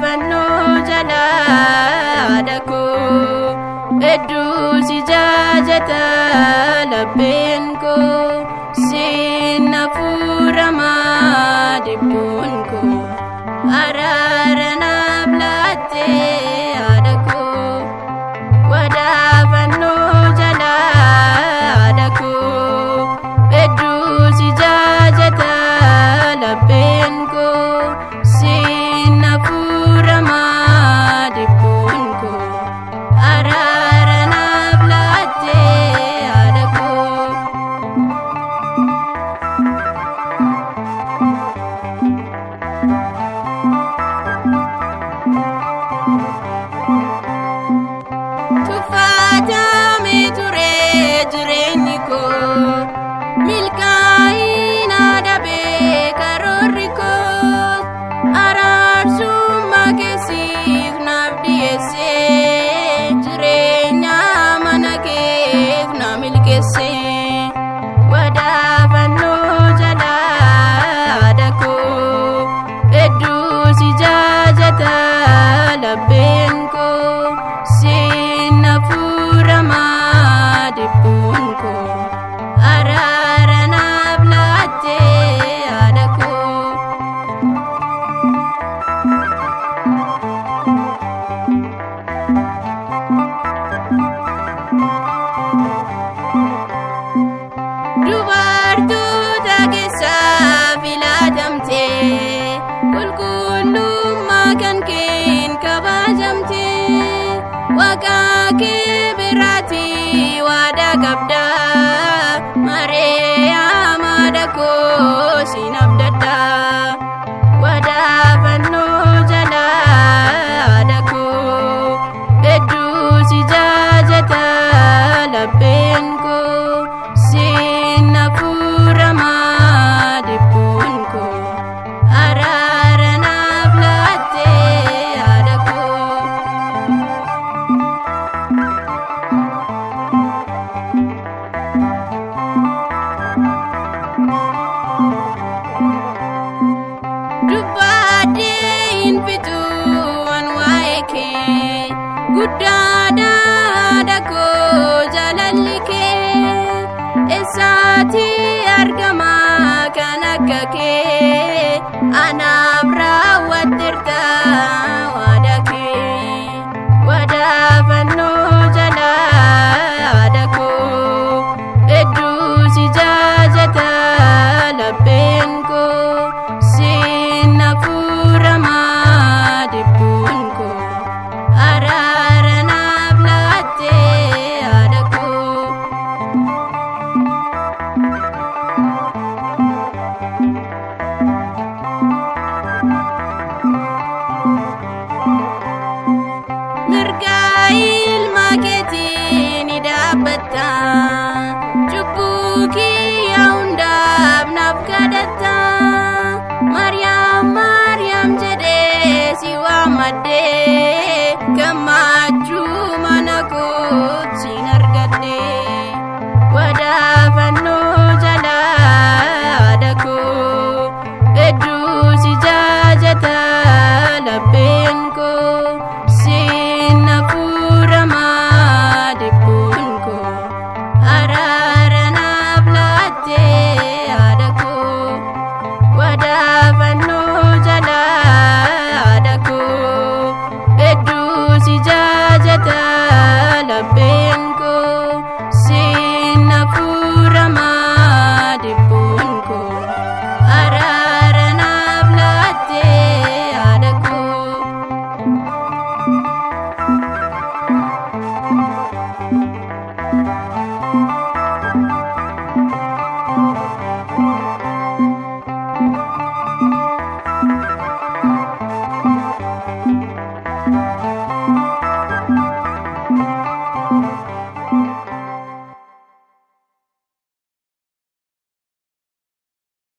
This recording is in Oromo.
fannoo jalaa dhaqoo hedduu si jaajata lapheen koo siin hafuuramaa dhibbuun koo araara naaf laattee haadha koo wadaa fannoo jalaa dhaqoo hedduu si jaajata lapheen koo siin hafuuramaa dhibbuun koo araara naaf laattee haadha koo. Tuffatamee ture jireenyi koo milkaa'ina dhabee karoorri koo araarsummaa keessiif naaf dhiyeessee jireenya mana keef na milkeessee wadaa fannoo jalaa dhaqoo hedduu si jaajata lapheen koo siin hafuuramaa dhibbuun koo araara naaf laattee haadha koo. Dubartoota keessaa filatamtee qulqullummaa kan keen kabajamtee waaqaa kee biraatii waadaa qabdaa Maariyaam haadha koo siin abdadhaa wadaa fannoo jalaa dhaqoo hedduu si jaajata lapheen koo siin hafuuramaa dhibbuun koo araara naaf laattee haadha koo. Dubbadhee hin fixuu waan waa'ee kee guddaadha haadha koo jaalalli kee eessaatti argama kan akka kee anaaf raawwatteerta waadaa kee wadaa fannoo jalaa dhaqoo hedduu si jaajata lapheen koo siin hafuuramaa dhibbuun koo araara naaf laattee haadha koo. Mirga ilma keetiin ni dhaabbatta cubbuu kiyya hundaaf naaf kadhatta Maariyaam Maariyaam jedhee si waammadhee